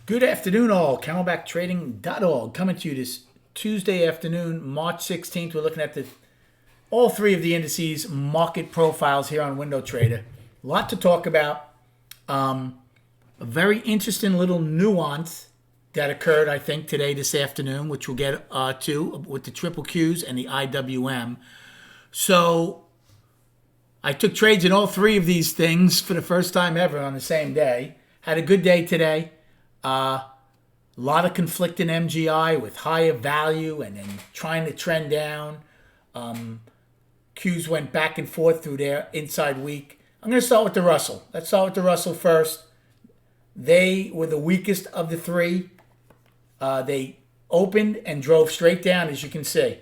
Good afternoon, all. CamelbackTrading.org coming to you this Tuesday afternoon, March 16th. We're looking at all three of the indices market profiles here on Window Trader. A lot to talk about. A very interesting little nuance that occurred, I think, this afternoon, which we'll get to with the triple Qs and the IWM. So I took trades in all three of these things for the first time ever on the same day. Had a good day today. A lot of conflicting MGI with higher value and then trying to trend down. Qs went back and forth through their inside week. I'm going to start with the Russell. Let's start with the Russell first. They were the weakest of the three. They opened and drove straight down, as you can see.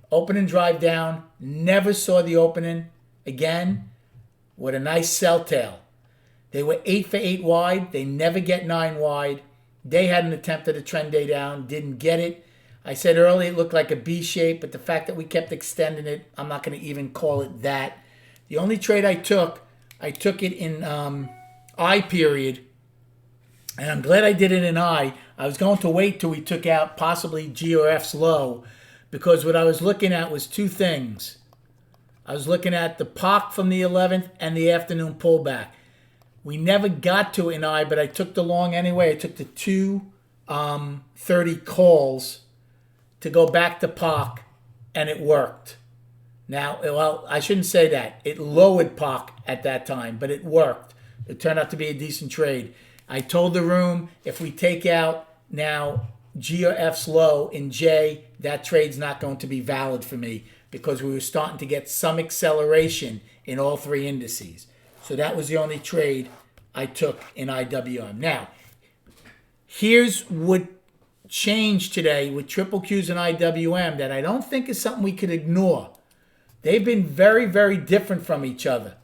Open and drive down. Never saw the opening again with a nice sell tail. They were 8 for 8 wide. They never get 9 wide. They had an attempt at a trend day down. Didn't get it. I said earlier it looked like a B shape, but the fact that we kept extending it, I'm not going to even call it that. The only trade I took it in I period. And I'm glad I did it in I. I was going to wait till we took out possibly G or F's low, because what I was looking at was two things. I was looking at the POC from the 11th and the afternoon pullback. We never got to it in I, but I took the long anyway. I took the 230 calls to go back to POC, and it worked. Now, well, I shouldn't say that. It lowered POC at that time, but it worked. It turned out to be a decent trade. I told the room, if we take out now G or F's low in J, that trade's not going to be valid for me because we were starting to get some acceleration in all three indices. So that was the only trade I took in IWM. Now, here's what changed today with triple Qs and IWM that I don't think is something we could ignore. They've been very, very different from each other.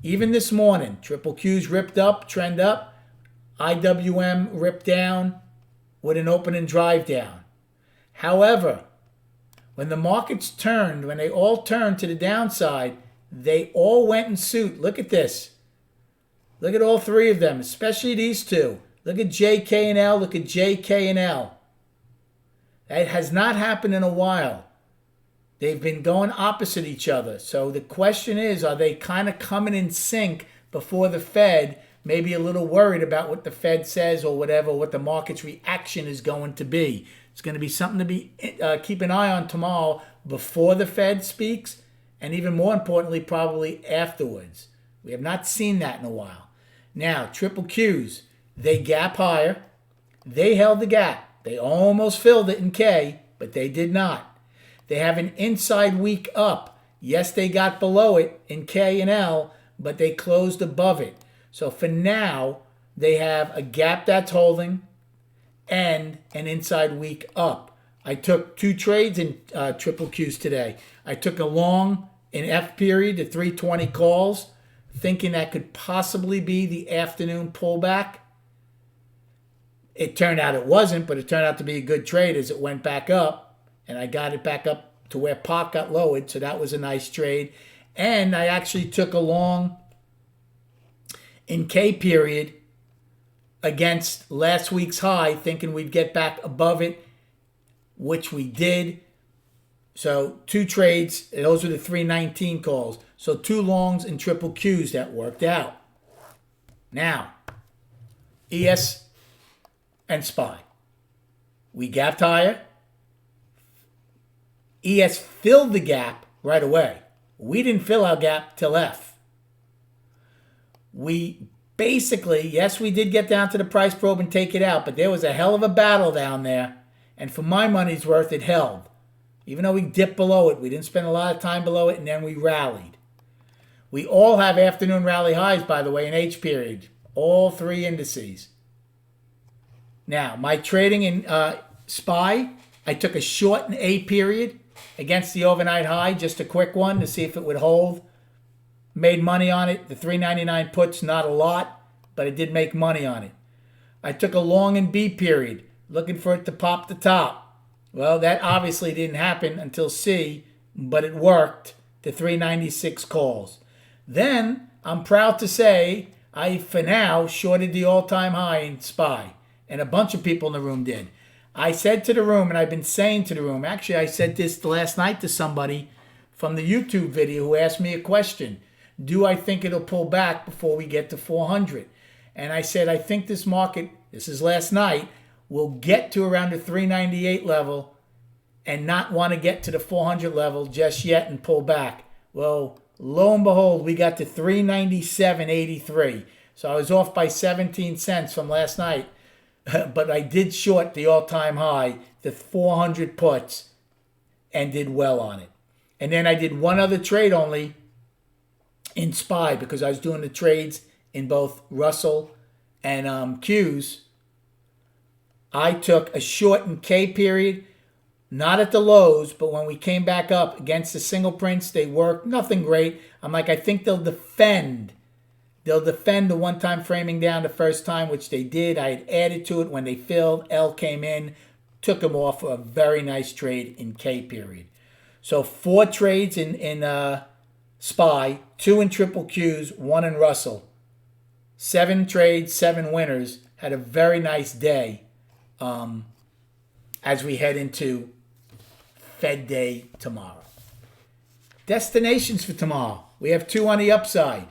Even this morning, triple Qs ripped up, trend up. IWM ripped down with an open and drive down. However, when the markets turned, when they all turned to the downside, they all went in suit. Look at this. Look at all three of them, especially these two. Look at JK and L. Look at JK and L. That has not happened in a while. They've been going opposite each other. So the question is, are they kind of coming in sync before the Fed? Maybe a little worried about what the Fed says or whatever, what the market's reaction is going to be. It's going to be something to be keep an eye on tomorrow before the Fed speaks, and even more importantly, probably afterwards. We have not seen that in a while. Now, triple Qs, they gap higher. They held the gap. They almost filled it in K, but they did not. They have an inside week up. Yes, they got below it in K and L, but they closed above it. So for now, they have a gap that's holding and an inside week up. I took two trades in triple Qs today. I took a long in F period, the 320 calls, thinking that could possibly be the afternoon pullback. It turned out it wasn't, but it turned out to be a good trade as it went back up, and I got it back up to where POC got lowered, so that was a nice trade. And I actually took a long in K period against last week's high, thinking we'd get back above it, which we did. So two trades, those were the 319 calls. So two longs and triple Qs that worked out. Now, ES and SPY. We gapped higher. ES filled the gap right away. We didn't fill our gap till F. We basically, yes, we did get down to the price probe and take it out, but there was a hell of a battle down there. And for my money's worth, it held. Even though we dipped below it, we didn't spend a lot of time below it, and then we rallied. We all have afternoon rally highs, by the way, in H period. All three indices. Now, my trading in SPY, I took a short in A period against the overnight high, just a quick one to see if it would hold. Made money on it. The 399 puts, not a lot, but I did make money on it. I took a long in B period, looking for it to pop the top. Well, that obviously didn't happen until C, but it worked. The 396 calls. Then, I'm proud to say, I, for now, shorted the all-time high in SPY. and a bunch of people in the room did. I said to the room, and I've been saying to the room, actually I said this last night to somebody from the YouTube video who asked me a question. Do I think it'll pull back before we get to 400? And I said, I think this market, this is last night, will get to around the 398 level and not want to get to the 400 level just yet and pull back. Well, lo and behold, we got to 397.83. So I was off by 17 cents from last night, but I did short the all-time high, the 400 puts, and did well on it. And then I did one other trade only in SPY because I was doing the trades in both Russell and Qs. I took a short in K period, not at the lows, but when we came back up against the single prints, they worked. Nothing great. I'm like, I think they'll defend. They'll defend the one-time framing down the first time, which they did. I had added to it when they filled. L came in, took them off for a very nice trade in K period. So 4 trades in SPY, 2 in triple Qs, 1 in Russell. 7 trades, 7 winners. Had a very nice day as we head into Fed Day tomorrow. Destinations for tomorrow. We have 2 on the upside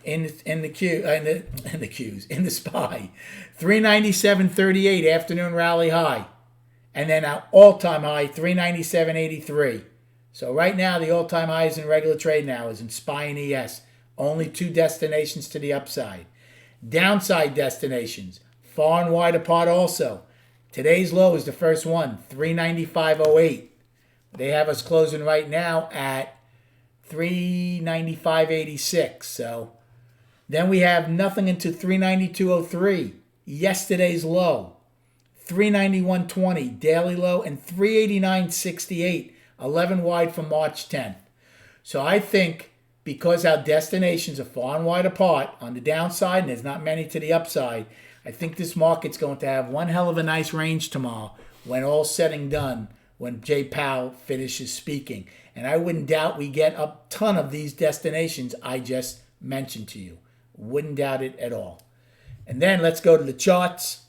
in the Qs, in the SPY. 397.38 afternoon rally high. And then our all-time high, 397.83. So right now, the all-time highs in regular trade now is in SPY and ES. Only 2 destinations to the upside. Downside destinations, far and wide apart also. Today's low is the first one, 395.08. They have us closing right now at 395.86. So then we have nothing into 392.03. Yesterday's low, 391.20 daily low, and 389.68. 11 wide from March 10th. So I think because our destinations are far and wide apart on the downside and there's not many to the upside, I think this market's going to have one hell of a nice range tomorrow when all's said and done, when JPOW finishes speaking. And I wouldn't doubt we get a ton of these destinations I just mentioned to you. Wouldn't doubt it at all. And then let's go to the charts.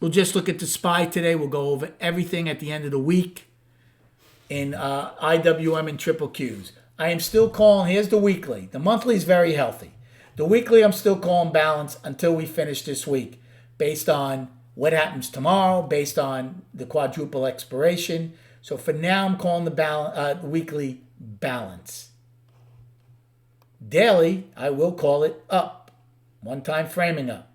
We'll just look at the SPY today. We'll go over everything at the end of the week in IWM and triple Qs. I am still calling, here's the weekly. The monthly is very healthy. The weekly I'm still calling balance until we finish this week based on what happens tomorrow, based on the quadruple expiration. So for now, I'm calling the weekly balance. Daily, I will call it up. One-time framing up.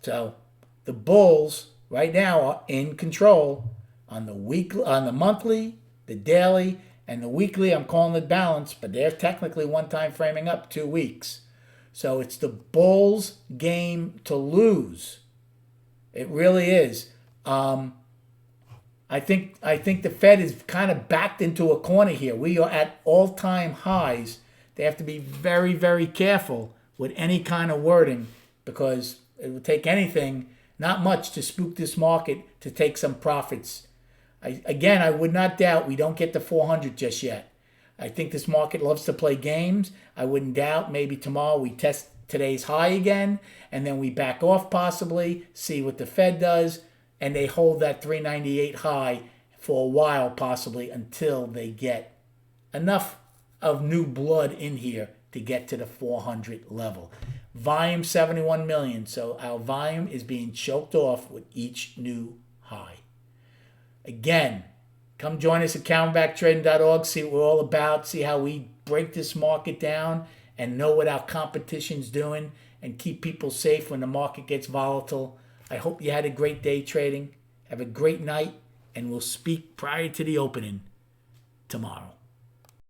So the bulls right now are in control on the weekly, on the monthly, the daily, and the weekly. I'm calling it balance, but they're technically one-time framing up 2 weeks. So it's the bulls' game to lose. It really is. I think the Fed is kind of backed into a corner here. We are at all-time highs. They have to be very, very careful with any kind of wording because it would take anything, not much, to spook this market to take some profits. I would not doubt we don't get to 400 just yet. I think this market loves to play games. I wouldn't doubt maybe tomorrow we test today's high again, and then we back off possibly, see what the Fed does, and they hold that 398 high for a while possibly until they get enough of new blood in here to get to the 400 level. Volume 71 million, so our volume is being choked off with each new high. Again, come join us at CounterbackTrading.org, see what we're all about, see how we break this market down and know what our competition's doing and keep people safe when the market gets volatile. I hope you had a great day trading. Have a great night, and we'll speak prior to the opening tomorrow.